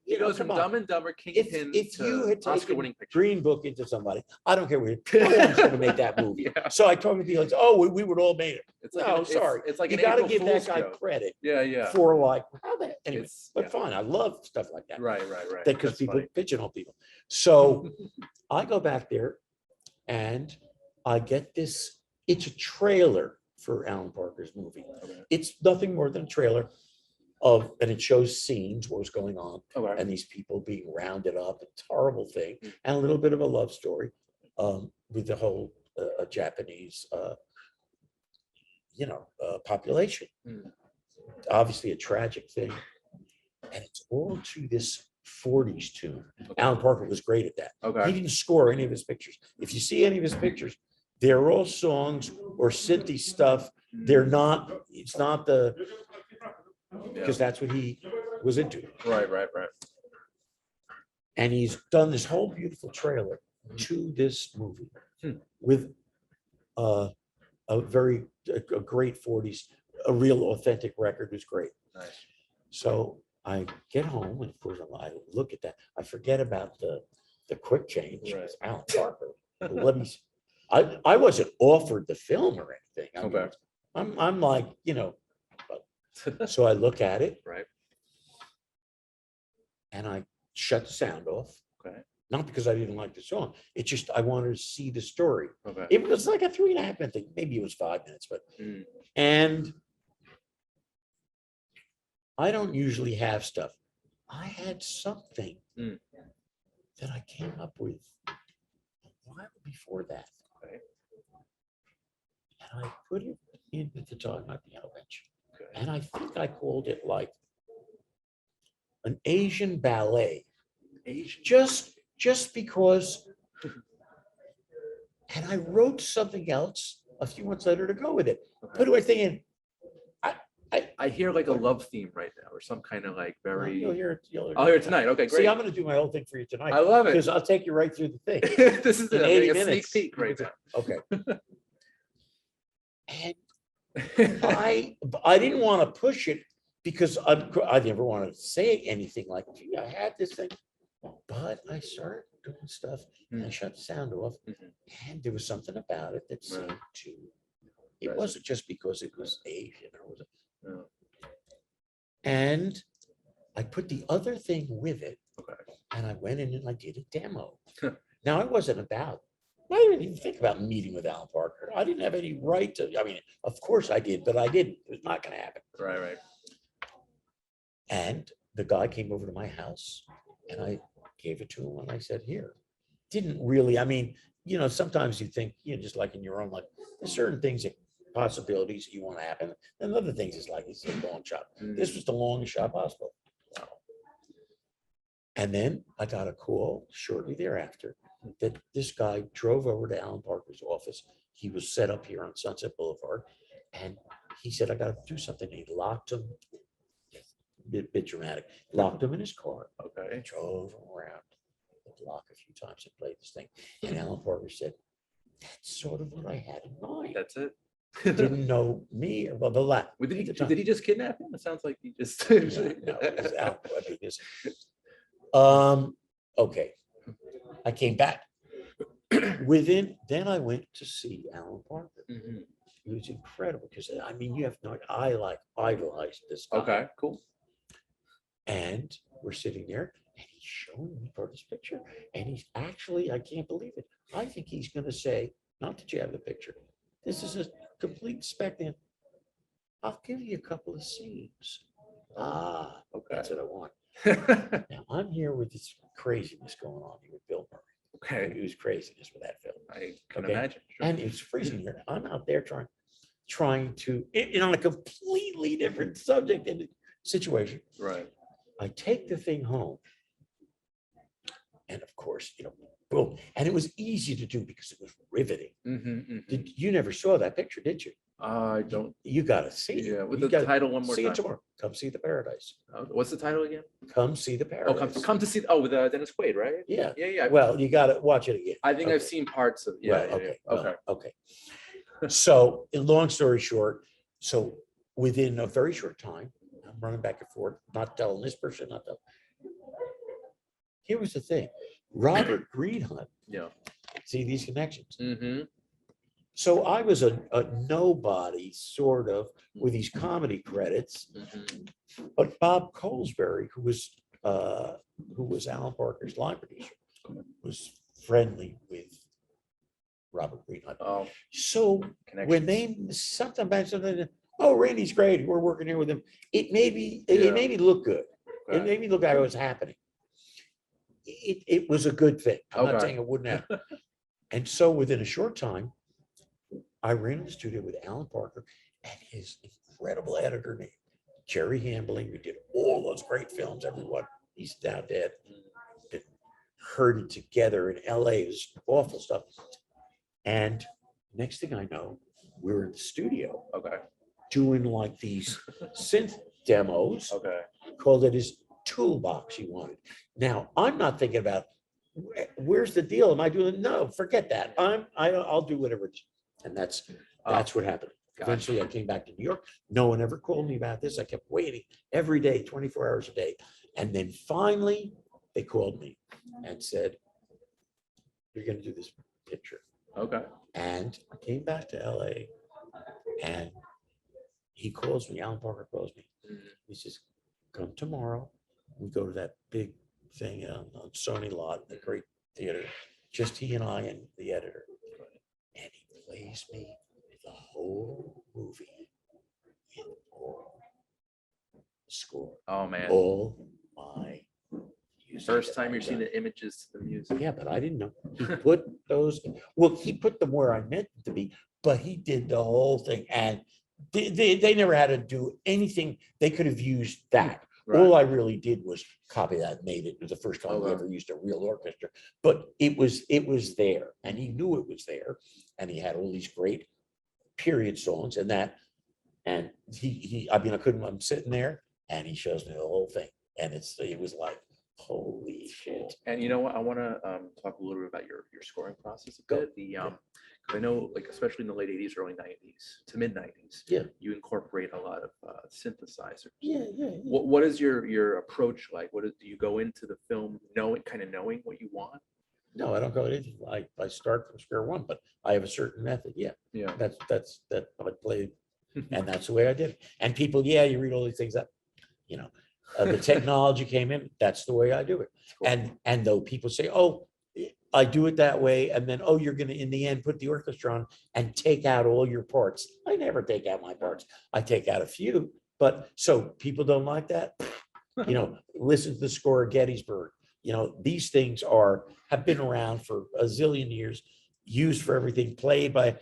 S1: He goes from
S2: come on.
S1: Dumb and Dumber, Kingpin
S2: If you had
S1: to Oscar
S2: taken
S1: winning picture.
S2: Green Book into somebody, I don't care what no one's going to make that movie.
S1: Yeah.
S2: So I talked to people like, "Oh, we would all made it."
S1: It's like
S2: No, sorry.
S1: It's like
S2: You
S1: an
S2: got to
S1: April
S2: give that
S1: Fool's
S2: guy
S1: joke.
S2: credit
S1: Yeah.
S2: for how that anyway.
S1: It's-
S2: But
S1: yeah.
S2: fine, I love stuff like that.
S1: Right.
S2: Because
S1: That's
S2: people
S1: funny.
S2: pigeonhole people. So I go back there and I get this. It's a trailer for Alan Parker's movie.
S1: Okay.
S2: It's nothing more than a trailer and it shows scenes, what was going on,
S1: Okay.
S2: and these people being rounded up. It's a horrible thing,
S1: Mm.
S2: and a little bit of a love story with the whole Japanese, population.
S1: Mm.
S2: Obviously, a tragic thing, and it's all to this 40s tune. Alan Parker was great at that. He
S1: Okay.
S2: didn't score any of his pictures. If you see any of his pictures, they're all songs or synthy stuff. They're not. It's not because that's what he was into.
S1: Right.
S2: And he's done this whole beautiful trailer to this movie with a great 40s, a real authentic record. Was great.
S1: Nice.
S2: So I get home, and of course I look at that. I forget about the quick change.
S1: Right.
S2: It's Alan Parker. Let me. I wasn't offered the film or anything. I mean,
S1: Okay.
S2: I'm like, so I look at it.
S1: Right.
S2: And I shut the sound off.
S1: Okay.
S2: Not because I didn't like the song. It's just I wanted to see the story.
S1: Okay.
S2: It was like a 3.5 minute thing. Maybe it was 5 minutes, but
S1: Mm.
S2: and I don't usually have stuff. I had something that I came up with a while before that.
S1: Okay.
S2: And I put it in at the time on my piano bench.
S1: Okay.
S2: And I think I called it like an Asian ballet.
S1: Asian.
S2: Just because. And I wrote something else a few months later to go with it.
S1: Okay.
S2: Put it thinking,
S1: I hear like a love theme right now, or some kind of like very.
S2: you'll hear it.
S1: I'll hear it tonight. Okay, great.
S2: See, I'm going to do my whole thing for you tonight.
S1: I love it.
S2: Because I'll take you right through the thing.
S1: This is
S2: In
S1: it. I'm
S2: 80
S1: getting a sneak
S2: minutes.
S1: peek right now.
S2: Okay. And I didn't want to push it because I never wanted to say anything like, "Gee, I had this thing." But I started doing stuff and I shut the sound off,
S1: Mhm.
S2: and there was something about it that seemed
S1: Right.
S2: to, it
S1: Right.
S2: wasn't just because it was Asian or was,
S1: Yeah.
S2: and I put the other thing with it,
S1: Okay.
S2: and I went in and I did a demo. Now, I wasn't about, I didn't even think about meeting with Alan Parker. I didn't have any right to, I mean, of course I did, but I didn't. It was not going to happen.
S1: Right. Right.
S2: And the guy came over to my house and I gave it to him and I said, here. Didn't really, I mean, sometimes you think, just like in your own life, there's certain things that possibilities you want to happen. And other things is like, it's a long shot. This was the longest shot possible. Wow. And then I got a call shortly thereafter that this guy drove over to Alan Parker's office. He was set up here on Sunset Boulevard. And he said, I got to do something. He locked him, bit dramatic, locked him in his car.
S1: Okay.
S2: And drove him around the block a few times and played this thing. And Alan Parker said, that's sort of what I had in mind.
S1: That's it.
S2: Didn't know me or blah, blah, blah.
S1: Well, did
S2: At the time.
S1: he just kidnap him? It sounds like he just.
S2: Yeah, no, it was out. I mean, okay. I came back. Then I went to see Alan Parker.
S1: Mhm.
S2: It was incredible because I mean, you have no, I like idolized this guy.
S1: Okay. Cool.
S2: And we're sitting there and he's showing me part of this picture. And he's actually, I can't believe it. I think he's going to say, not that you have the picture, this is a complete spec. In. I'll give you a couple of scenes. Ah,
S1: Okay.
S2: that's what I want. Now I'm here with this craziness going on here with Bill Murray.
S1: Okay.
S2: It was craziness with that film.
S1: I can
S2: Okay.
S1: imagine. Sure.
S2: And it's freezing here. I'm out there trying to, on a completely different subject and situation.
S1: Right.
S2: I take the thing home. And of course, boom. And it was easy to do because it was riveting. You never saw that picture, did you?
S1: I don't.
S2: You got to see it.
S1: Yeah. With
S2: You
S1: the
S2: gotta
S1: title one more
S2: see
S1: time.
S2: it tomorrow. Come see the paradise.
S1: What's the title again?
S2: Come see the
S1: Oh,
S2: paradise.
S1: come to see. Oh, with Dennis Quaid, right?
S2: Yeah.
S1: Yeah. Yeah.
S2: Well, you got to watch it again.
S1: I think
S2: Okay.
S1: I've seen parts of. Yeah.
S2: Well,
S1: Yeah,
S2: okay.
S1: yeah. Okay.
S2: Well, okay. So, long story short, so within a very short time, I'm running back and forth, not telling this person, not telling. Here was the thing, Robert Greene.
S1: Yeah.
S2: See these connections.
S1: Mm-hmm.
S2: So I was a nobody, sort of, with these comedy credits.
S1: Mm-hmm.
S2: But Bob Colesbury, who was Alan Parker's line producer, was friendly with Robert Greene.
S1: Oh.
S2: So when they something, oh, Randy's great, we're working here with him. It made me look good.
S1: Okay.
S2: It made me look like it was happening. It was a good thing. I'm not
S1: Okay.
S2: saying it wouldn't happen. And so within a short time, I ran in the studio with Alan Parker and his incredible editor named Jerry Hambling. We did all those great films. Everyone, he's now dead. That herded together in LA. It was awful stuff. And next thing I know, we're in the studio.
S1: Okay.
S2: Doing like these synth demos.
S1: Okay.
S2: Called it his toolbox he wanted. Now, I'm not thinking about where's the deal? Am I doing? No, forget that. I'll do whatever it's. And that's what happened.
S1: Gotcha.
S2: Eventually, I came back to New York. No one ever called me about this. I kept waiting every day, 24 hours a day. And then finally, they called me and said, you're going to do this picture.
S1: Okay.
S2: And I came back to LA and he calls me, Alan Parker calls me. He says, come tomorrow. We go to that big thing on Sony lot, the great theater, just he and I and the editor. And he plays me the whole movie in all score.
S1: Oh man.
S2: All my music.
S1: First time you're seeing the images to the music.
S2: Yeah, but I didn't know. He put those, well, he put them where I meant them to be, but he did the whole thing. And they never had to do anything. They could have used that.
S1: Right.
S2: All I really did was copy that, made it. It was the first time we ever used a real orchestra, but it was there, and he knew it was there, and he had all these great period songs and that, and I mean, I'm sitting there, and he shows me the whole thing, and it was like Holy shit.
S1: And you know what? I want to talk a little bit about your scoring process a
S2: Go.
S1: bit. 'Cause I know, like, especially in the late 80s, early 90s to mid 90s,
S2: Yeah.
S1: you incorporate a lot of synthesizers.
S2: Yeah.
S1: What is your approach like? Do you go into the film knowing what you want?
S2: No, I don't go into, I start from square one, but I have a certain method. Yeah.
S1: Yeah.
S2: That I played, and that's the way I did it. And people, yeah, you read all these things up, the technology came in, that's the way I do it.
S1: Cool.
S2: And though people say, oh, I do it that way, and then, oh, you're gonna, in the end, put the orchestra on and take out all your parts. I never take out my parts. I take out a few, but so people don't like that. Listen to the score of Gettysburg. These things have been around for a zillion years, used for everything, played by,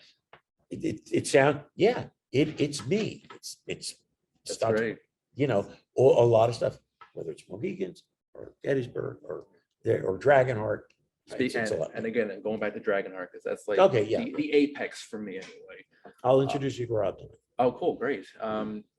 S2: it sound, yeah, it's me. It's
S1: That's
S2: stuff,
S1: great.
S2: or a lot of stuff, whether it's Mohicans or Gettysburg or Dragonheart.
S1: And again, going back to Dragonheart, because that's like
S2: Okay, yeah.
S1: the apex for me anyway.
S2: I'll introduce you to Rob.
S1: Oh, cool, great.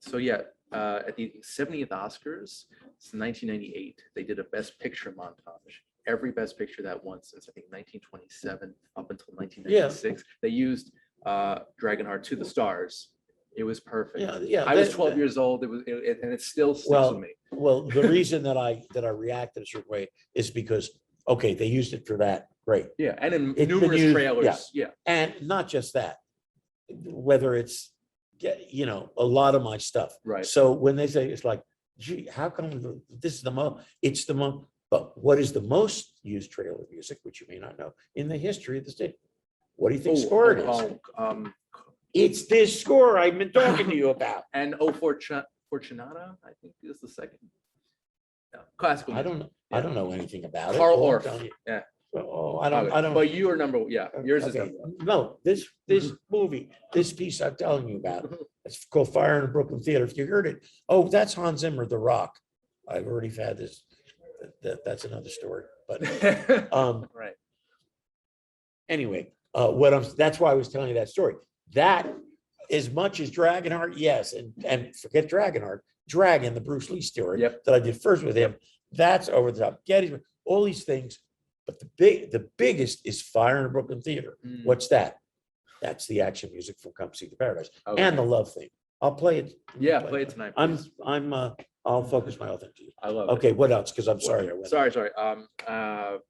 S1: So yeah, at the 70th Oscars, it's 1998, they did a Best Picture montage. Every Best Picture that won since I think 1927 up until 1996, they used Dragonheart to the stars. It was perfect.
S2: Yeah.
S1: I was 12 years old. And it still sticks with me.
S2: Well, the reason that I reacted a certain way is because, okay, they used it for that. Great.
S1: Yeah, and in
S2: It's been
S1: numerous
S2: used,
S1: trailers. Yeah.
S2: And not just that, whether it's, a lot of my stuff.
S1: Right.
S2: So when they say, it's like, gee, how come this is the most, it's the most, but what is the most used trailer music, which you may not know, in the history of the state? What do you think score it is? It's this score I've been talking to you about.
S1: And Fortunata, I think, is the second. No, classical.
S2: I don't know.
S1: Yeah.
S2: I don't know anything about it.
S1: Carl
S2: All I'm
S1: Orff.
S2: telling you-
S1: Yeah.
S2: Oh, I don't.
S1: But you are number. Yeah, yours is
S2: Okay.
S1: number one.
S2: No, this movie, this piece I'm telling you about, it's called Fire in the Brooklyn Theater. If you heard it, oh, that's Hans Zimmer, The Rock. I've already had this. That's another story. But
S1: Right.
S2: Anyway, that's why I was telling you that story. That, as much as Dragonheart, yes, and forget Dragonheart, Dragon, the Bruce Lee story that I did first with him, that's over the top. Gettysburg, all these things, but the biggest is Fire in the Brooklyn Theater. What's that? That's the action music from Come See the Paradise and the love theme. I'll play it.
S1: Yeah, play it tonight. Please.
S2: I'll focus my whole thing to you.
S1: I love it.
S2: Okay, what else? Because I'm sorry.
S1: Sorry.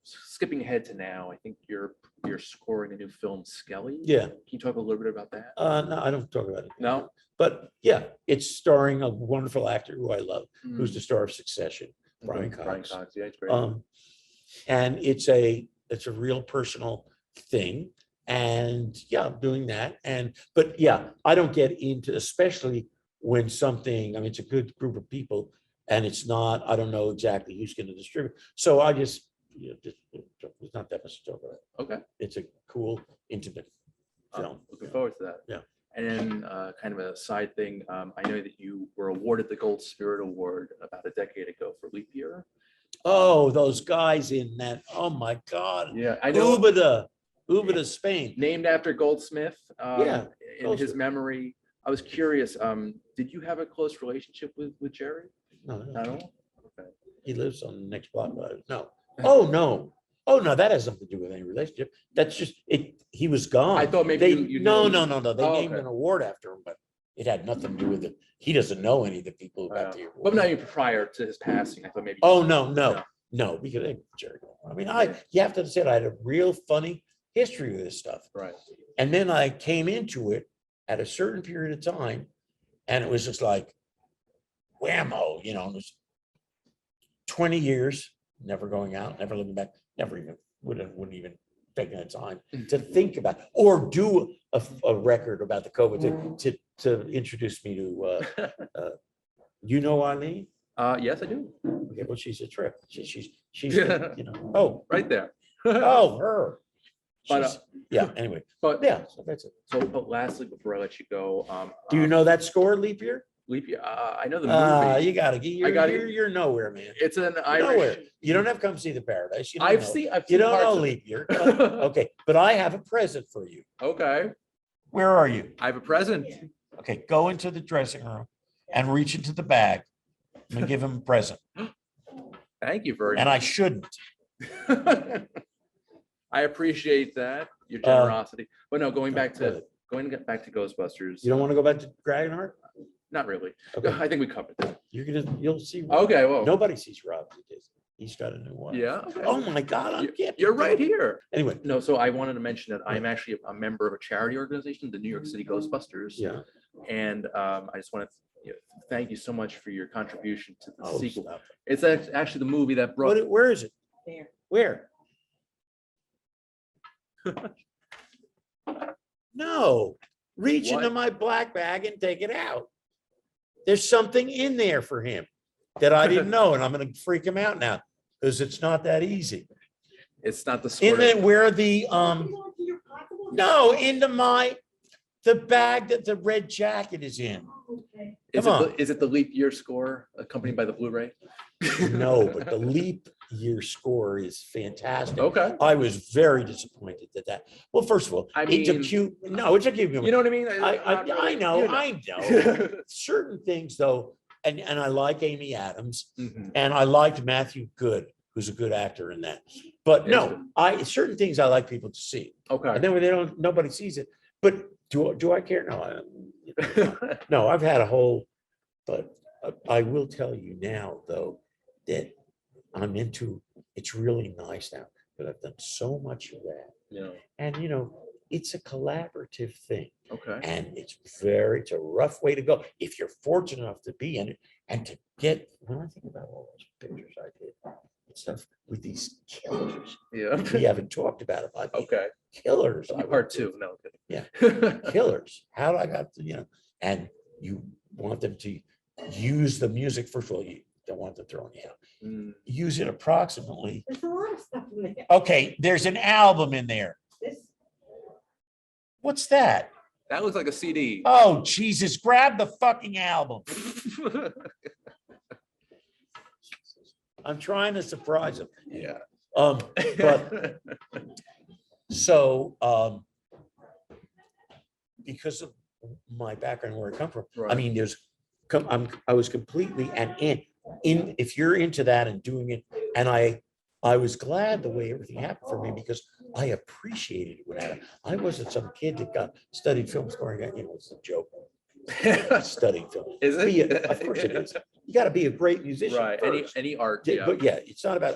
S1: Skipping ahead to now, I think you're scoring a new film, Skelly.
S2: Yeah.
S1: Can you talk a little bit about that?
S2: No, I don't talk about it.
S1: No.
S2: But yeah, it's starring a wonderful actor who I love, who's the star of Succession, Brian Cox.
S1: Brian Cox, yeah, it's great.
S2: And it's a real personal thing. And yeah, I'm doing that. But yeah, I don't get into, especially when something, I mean, it's a good group of people and it's not, I don't know exactly who's going to distribute. So I just, it's not that much to talk about.
S1: Okay.
S2: It's a cool, intimate film.
S1: Looking forward to that.
S2: Yeah.
S1: And then kind of a side thing, I know that you were awarded the Gold Spirit Award about a decade ago for Leap Year.
S2: Oh, those guys in that, oh my God.
S1: Yeah, I know.
S2: Ubeda, Spain.
S1: Named after Goldsmith. In
S2: Goldsmith.
S1: his memory. I was curious, did you have a close relationship with Jerry?
S2: No.
S1: Okay.
S2: He lives on the next block. No. Oh, no. Oh, no, that has nothing to do with any relationship. That's just it. He was gone.
S1: I thought maybe you
S2: No.
S1: knew.
S2: They named an award after him, but it had nothing to do with it. He doesn't know any of the people who got the award.
S1: But not even prior to his passing. I thought maybe.
S2: Oh, no, because Jerry. I mean, you have to say I had a real funny history with this stuff.
S1: Right.
S2: And then I came into it at a certain period of time, and it was just like whammo, it was 20 years, never going out, never looking back, never even wouldn't even take the time to think about or do a record about the COVID thing to introduce me to you know Eileen?
S1: Yes, I do.
S2: Okay, well, she's a trip. She's oh,
S1: right there.
S2: Oh, her.
S1: But
S2: yeah, anyway.
S1: But
S2: yeah, so that's it.
S1: So, but lastly, before I let you go,
S2: do you know that score, Leap Year?
S1: Leap Year. I know the movie.
S2: You gotta get. You're nowhere, man.
S1: It's an Irish.
S2: Nowhere. You don't have to Come See the Paradise.
S1: I've seen.
S2: You don't know Leap Year. Okay, but I have a present for you.
S1: Okay.
S2: Where are you?
S1: I have a present.
S2: Okay, go into the dressing room and reach into the bag and give him a present.
S1: Thank you very
S2: and
S1: much.
S2: I shouldn't.
S1: I appreciate that, your generosity. But no, going back to Ghostbusters.
S2: You don't want to go back to Dragonheart?
S1: Not really.
S2: Okay.
S1: I think we covered that.
S2: You'll see.
S1: Okay, well.
S2: Nobody sees Rob at Disney. He's got a new one.
S1: Yeah. Okay.
S2: Oh my God.
S1: You're right here.
S2: Anyway.
S1: No, so I wanted to mention that I'm actually a member of a charity organization, the New York City Ghostbusters.
S2: Yeah.
S1: And I just want to thank you so much for your contribution to the sequel.
S2: Stop.
S1: It's actually the movie that brought.
S2: Where is it?
S3: There.
S2: Where? No. Reach into
S1: What?
S2: my black bag and take it out. There's something in there for him that I didn't know, and I'm going to freak him out now because it's not that easy.
S1: It's not the
S2: In
S1: sort
S2: it
S1: of.
S2: where the no, into the bag that the red jacket is in. Come on.
S1: Is it the leap year score accompanied by the Blu-ray?
S2: No, but the leap year score is fantastic.
S1: Okay.
S2: I was very disappointed that. Well, first of all,
S1: I
S2: it's a
S1: mean-
S2: cute. No, it's a cute.
S1: You know what I mean?
S2: I know. I know. Certain things though, and I like Amy Adams,
S1: Mhm.
S2: and I liked Matthew Good, who's a good actor in that. But no, certain things I like people to see,
S1: Okay.
S2: and then when nobody sees it. But do I care? No, no. I've had a whole, but I will tell you now though that I'm into. It's really nice now that I've done so much of that,
S1: Yeah.
S2: and it's a collaborative thing.
S1: Okay.
S2: And it's a rough way to go if you're fortunate enough to be in it and to get, when I think about all those pictures I did and stuff with these killers,
S1: Yeah.
S2: we haven't talked about the
S1: Okay.
S2: killers.
S1: Part two. No.
S2: Yeah.
S1: Yeah.
S2: Killers. How do I got to, and you want them to use the music. First of all, you don't want them throwing you out.
S1: Mm.
S2: Use it approximately.
S3: There's a lot of stuff in there.
S2: Okay, there's an album in there.
S3: This,
S2: What's that?
S1: That looks like a CD.
S2: Oh, Jesus, grab the fucking album. I'm trying to surprise him.
S1: Yeah.
S2: But so because of my background where I come from, I
S1: Right.
S2: mean, I was completely in if you're into that and doing it, and I was glad the way everything happened for me because I appreciated it when it happened. I wasn't some kid that studied film scoring. It's a joke. Studying film.
S1: Is it?
S2: Of course it is. You got to be a great musician.
S1: Right.
S2: First.
S1: Any art.
S2: Yeah,
S1: Yeah.
S2: but yeah, it's not about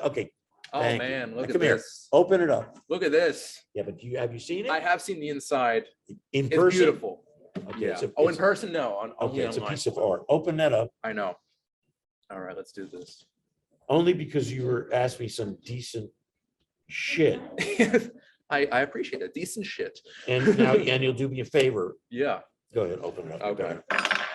S1: Oh
S2: thank you.
S1: man, look
S2: Now
S1: at
S2: come here.
S1: this.
S2: Open it up.
S1: Look at this.
S2: Yeah, but have you seen it
S1: I have seen the inside.
S2: in
S1: It's
S2: person?
S1: beautiful.
S2: Okay,
S1: Yeah.
S2: it's a-
S1: Oh, in
S2: it's-
S1: person? No. Only
S2: Okay, it's a
S1: online.
S2: piece of art. Open that up.
S1: I know. All right, let's do this.
S2: Only because you were asked me some decent shit,
S1: I appreciate it. Decent shit.
S2: and now and you'll do me a favor.
S1: Yeah.
S2: Go ahead, open it up.
S1: Okay.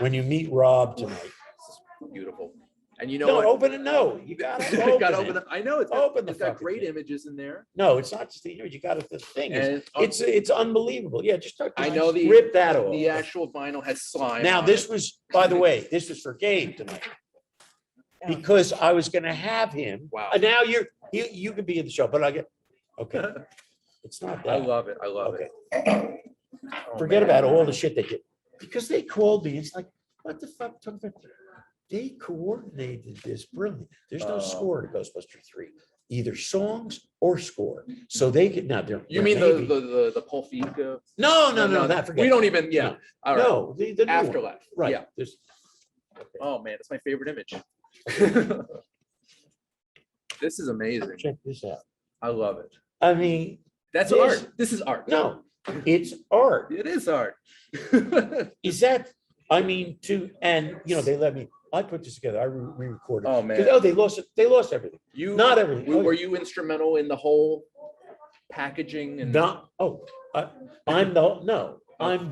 S2: When you meet Rob tonight,
S1: This is beautiful. And you know
S2: no,
S1: what?
S2: open it. No, you got to
S1: You gotta open it. I know it's got,
S2: Open the
S1: it's got
S2: fucking
S1: great
S2: thing.
S1: images in there.
S2: No, it's not just the image. You got it. The thing is,
S1: And
S2: it's unbelievable. Yeah, just
S1: I know the
S2: rip that off.
S1: the actual vinyl has slime.
S2: Now,
S1: on
S2: this
S1: it.
S2: was, by the way, this was for Gabe tonight because I was going to have him.
S1: Wow.
S2: And now you can be in the show, but I get okay. It's not that.
S1: I love it. I love
S2: Okay.
S1: it. Oh,
S2: Forget
S1: man.
S2: about all the shit they did because they called me. It's like, what the fuck? They coordinated this brilliant. There's no score to Ghostbusters 3, either songs or score. So they could now.
S1: You mean the Pulp Fiction?
S2: No, that forget.
S1: We don't even. Yeah.
S2: No.
S1: All right.
S2: No, the new one.
S1: Afterlife.
S2: Right.
S1: Yeah.
S2: There's,
S1: Oh man, it's my favorite image. This is amazing.
S2: check this out.
S1: I love it.
S2: I mean,
S1: That's
S2: This-
S1: art. This is art.
S2: no, it's art.
S1: It is art.
S2: Is that? I mean, they let me. I put this together. I re-recorded.
S1: Oh
S2: 'Cause,
S1: man.
S2: they lost it. They lost everything.
S1: You
S2: Not everything.
S1: Were you instrumental in the whole packaging and
S2: Not. Oh, I'm the no. I'm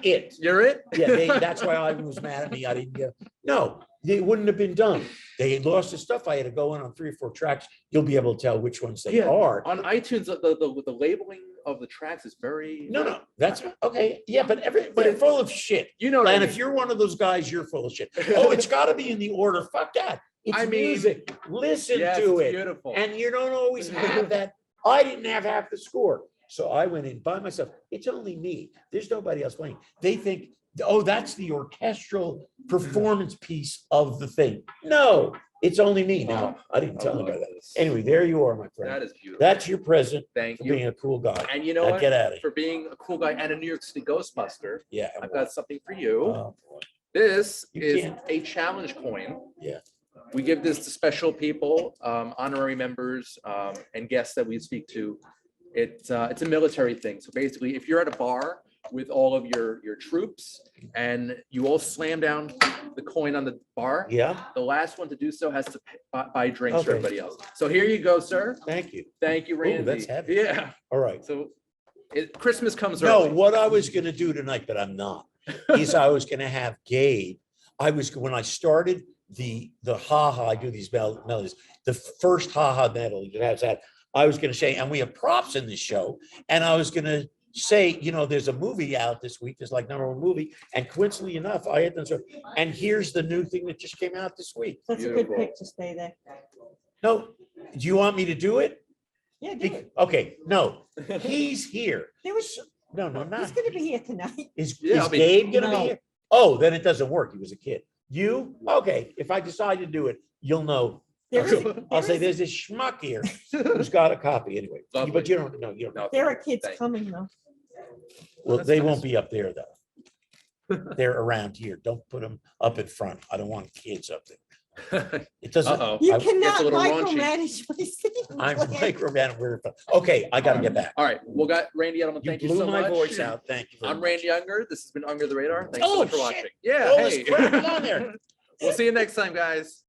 S2: it.
S1: You're it?
S2: Yeah, that's why I was mad at me. I didn't get. No, it wouldn't have been done. They had lost the stuff. I had to go in on 3 or 4 tracks. You'll be able to tell which ones they
S1: Yeah.
S2: are.
S1: On iTunes, the labeling of the tracks is very
S2: No, that's okay. Yeah, but they're full of shit.
S1: You know what I
S2: And
S1: mean.
S2: if you're one of those guys, you're full of shit. Oh, it's got to be in the order. Fuck that. It's
S1: I mean,
S2: music. Listen
S1: Yes,
S2: to
S1: it's
S2: it.
S1: beautiful.
S2: And you don't always have that. I didn't have half the score. So I went in by myself. It's only me. There's nobody else playing. They think, oh, that's the orchestral performance piece of the thing. No, it's only me. Now, I didn't tell anybody that. Anyway, there you are, my friend.
S1: That is beautiful.
S2: That's your present
S1: Thank
S2: for
S1: you.
S2: being a cool guy.
S1: And you know
S2: Now
S1: what?
S2: get out of here.
S1: For being a cool guy and a New York City Ghostbuster,
S2: Yeah.
S1: I've got something for you.
S2: Oh, boy.
S1: This
S2: You
S1: is
S2: can't.
S1: a challenge coin.
S2: Yeah.
S1: We give this to special people, honorary members, and guests that we speak to. It's a military thing. So basically, if you're at a bar with all of your troops and you all slam down the coin on the bar,
S2: Yeah.
S1: the last one to do so has to buy drinks for
S2: Okay.
S1: everybody else. So here you go, sir.
S2: Thank you.
S1: Thank you,
S2: Ooh,
S1: Randy.
S2: that's heavy.
S1: Yeah.
S2: All right.
S1: So Christmas comes
S2: No,
S1: early.
S2: what I was gonna do tonight, but I'm not, is I was gonna have Gabe. When I started the ha-ha, I do these melodies, the first ha-ha melody that has that, I was gonna say, and we have props in this show, and I was gonna say, there's a movie out this week, there's like #1 movie, and coincidentally enough, I had done so, and here's the new thing that just came out this week.
S3: That's a
S1: Beautiful.
S3: good pick to stay there.
S2: No, do you want me to do it?
S3: Yeah, do it.
S2: Okay, no, he's here.
S3: There was,
S2: No, not.
S3: he's gonna be here tonight.
S2: Is
S1: Yeah, I'll be-
S2: Gabe gonna be
S3: No.
S2: here? Oh, then it doesn't work. He was a kid. You? Okay, if I decide to do it, you'll know.
S3: There is,
S2: I'll say
S3: there is,
S2: there's this schmuck here who's got a copy anyway.
S1: Lovely.
S2: But you don't know, you don't know.
S1: No,
S3: there are kids
S1: thank you.
S3: coming though.
S2: Well,
S1: That's
S2: they
S1: nice.
S2: won't be up there though. They're around here. Don't put them up in front. I don't want kids up there. It doesn't.
S1: Uh-oh.
S3: You
S2: I-
S3: cannot
S1: little raunchy.
S3: micromanage my singing.
S2: I'm
S3: plan.
S2: micromanaging. Okay, I gotta get back.
S1: All right, well, got Randy Edelman,
S2: You
S1: thank you
S2: blew
S1: so
S2: my
S1: much.
S2: voice out. Thank you. very
S1: I'm
S2: much.
S1: Randy Unger. This has been Under the Radar. Thanks so
S2: Oh,
S1: much for
S2: shit.
S1: watching. Yeah,
S2: All this
S1: hey.
S2: crap is on there.
S1: We'll see you next time, guys.